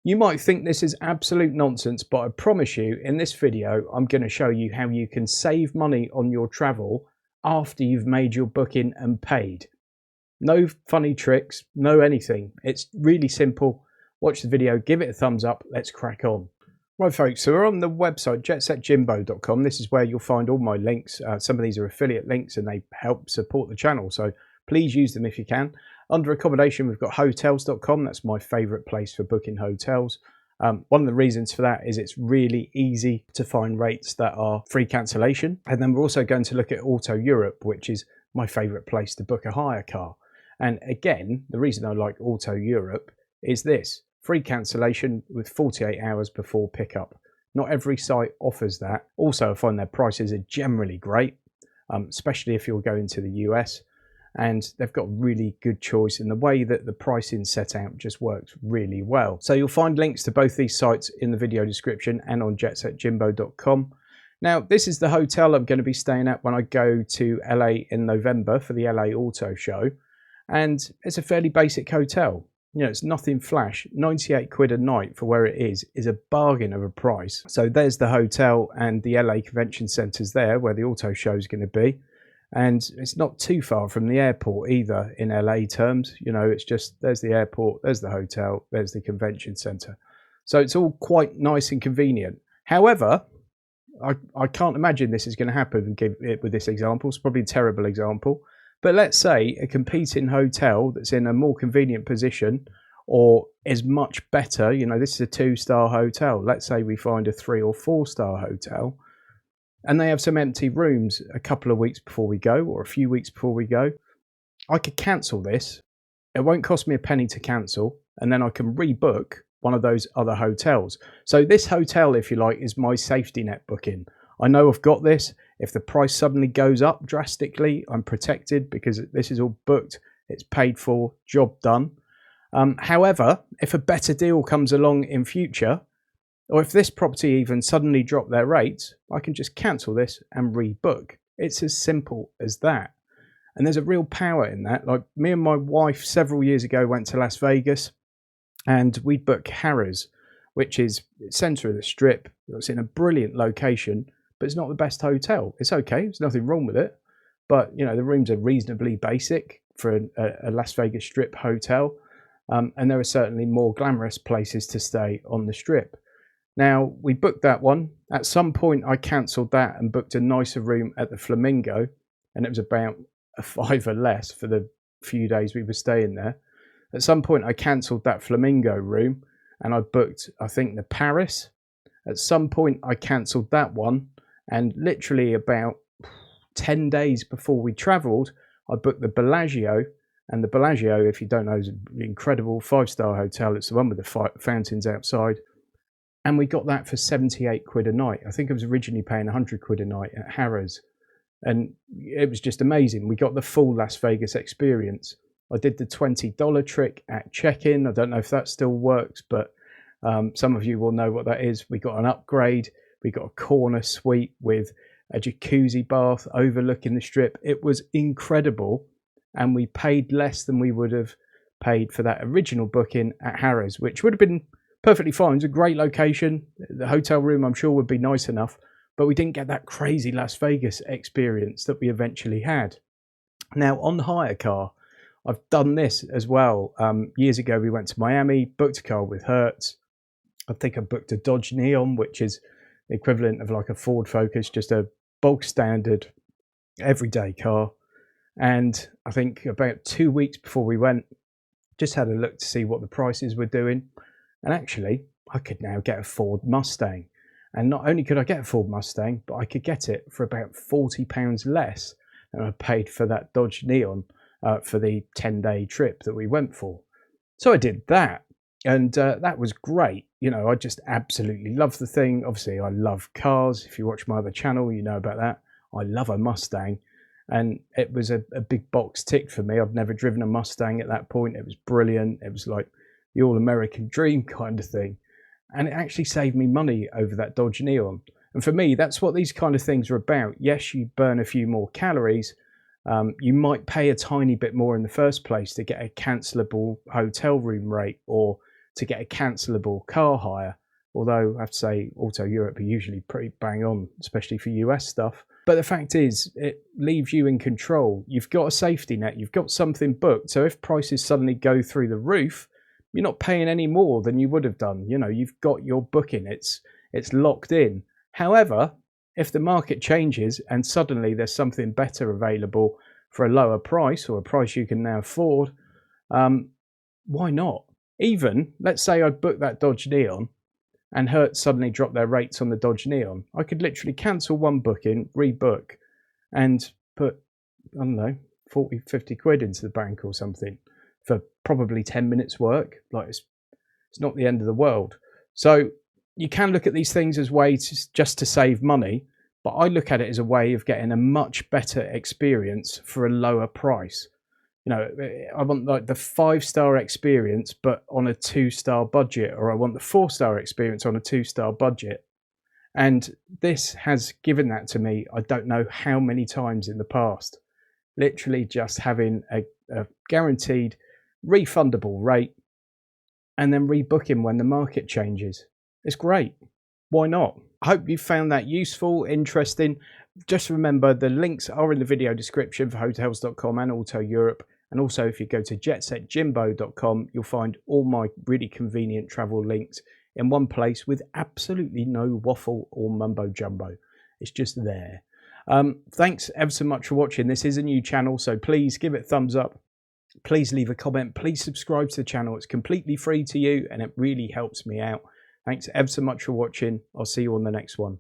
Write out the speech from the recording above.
You might think this is absolute nonsense, but I promise you in this video, I'm going to show you how you can save money on your travel after you've made your booking and paid. No funny tricks, no anything. It's really simple. Watch the video, give it a thumbs up. Let's crack on. Right folks, so we're on the website JetSetJimbo.com. This is where you'll find all my links. Some of these are affiliate links and they help support the channel, so please use them if you can. Under accommodation, we've got hotels.com. That's my favorite place for booking hotels. One of the reasons for that is it's really easy to find rates that are free cancellation. And then we're also going to look at Auto Europe, which is my favorite place to book a hire car. And again, the reason I like Auto Europe is this: free cancellation with 48 hours before pickup. Not every site offers that. Also, I find their prices are generally great, especially if you're going to the US. And they've got really good choice, and the way that the pricing set out just works really well. So you'll find links to both these sites in the video description and on JetSetJimbo.com. Now, this is the hotel I'm going to be staying at when I go to LA in November for the LA Auto Show. And it's a fairly basic hotel. You know, it's nothing flash. 98 quid a night for where it is a bargain of a price. So there's the hotel, and the LA Convention Centre's there where the auto show is going to be. And it's not too far from the airport either in LA terms. You know, it's just, there's the airport, there's the hotel, there's the convention centre. So it's all quite nice and convenient. However, I can't imagine this is going to happen with this example. It's probably a terrible example. But let's say a competing hotel that's in a more convenient position or is much better. You know, this is a 2-star hotel. Let's say we find a 3 or 4-star hotel, and they have some empty rooms a couple of weeks before we go, or a few weeks before we go. I could cancel this. It won't cost me a penny to cancel, and then I can rebook one of those other hotels. So this hotel, if you like, is my safety net booking. I know I've got this. If the price suddenly goes up drastically, I'm protected because this is all booked. It's paid for, job done. However, if a better deal comes along in future, or if this property even suddenly drop their rates, I can just cancel this and rebook. It's as simple as that. And there's a real power in that. Like, me and my wife several years ago went to Las Vegas, and we booked Harrah's, which is center of the strip. It's in a brilliant location, but it's not the best hotel. It's okay, there's nothing wrong with it. But, you know, the rooms are reasonably basic for a Las Vegas strip hotel. And there are certainly more glamorous places to stay on the strip. Now, we booked that one. At some point, I cancelled that and booked a nicer room at the Flamingo, and it was about a $5 less for the few days we were staying there. At some point, I cancelled that Flamingo room, and I booked, I think, the Paris. At some point, I cancelled that one, and literally about 10 days before we travelled, I booked the Bellagio. And the Bellagio, if you don't know, is an incredible 5-star hotel. It's the one with the fountains outside. And we got that for 78 quid a night. I think I was originally paying 100 quid a night at Harrah's. And it was just amazing. We got the full Las Vegas experience. I did the $20 trick at check-in. I don't know if that still works, but some of you will know what that is. We got an upgrade. We got a corner suite with a jacuzzi bath overlooking the strip. It was incredible. And we paid less than we would have paid for that original booking at Harrah's, which would have been perfectly fine. It's a great location. The hotel room, I'm sure, would be nice enough, but we didn't get that crazy Las Vegas experience that we eventually had. Now, on hire car, I've done this as well. Years ago, we went to Miami, booked a car with Hertz. I think I booked a Dodge Neon, which is the equivalent of like a Ford Focus, just a bog standard everyday car. And I think about 2 weeks before we went, just had a look to see what the prices were doing. And actually, I could now get a Ford Mustang. And not only could I get a Ford Mustang, but I could get it for about £40 less than I paid for that Dodge Neon for the 10-day trip that we went for. So I did that. And that was great. You know, I just absolutely love the thing. Obviously, I love cars. If you watch my other channel, you know about that. I love a Mustang. And it was a big box tick for me. I've never driven a Mustang at that point. It was brilliant. It was like the all-American dream kind of thing. And it actually saved me money over that Dodge Neon. And for me, that's what these kind of things are about. Yes, you burn a few more calories. You might pay a tiny bit more in the first place to get a cancelable hotel room rate or to get a cancelable car hire. Although I have to say, Auto Europe are usually pretty bang on, especially for US stuff. But the fact is, it leaves you in control. You've got a safety net, you've got something booked. So if prices suddenly go through the roof, you're not paying any more than you would have done. You know, you've got your booking, it's locked in. However, if the market changes and suddenly there's something better available for a lower price, or a price you can now afford, why not? Even, let's say I'd booked that Dodge Neon and Hertz suddenly dropped their rates on the Dodge Neon. I could literally cancel one booking, rebook, and put, I don't know, 40, 50 quid into the bank or something for probably 10 minutes work. Like, it's not the end of the world. So you can look at these things as ways just to save money, but I look at it as a way of getting a much better experience for a lower price. You know, I want like the 5-star experience, but on a 2-star budget, or I want the 4-star experience on a 2-star budget. And this has given that to me, I don't know how many times in the past. Literally just having a guaranteed refundable rate and then rebooking when the market changes. It's great. Why not? I hope you found that useful, interesting. Just remember, the links are in the video description for hotels.com and Auto Europe. And also, if you go to JetSetJimbo.com, you'll find all my really convenient travel links in one place with absolutely no waffle or mumbo jumbo. It's just there. Thanks ever so much for watching. This is a new channel, so please give it a thumbs up. Please leave a comment. Please subscribe to the channel. It's completely free to you and it really helps me out. Thanks ever so much for watching. I'll see you on the next one.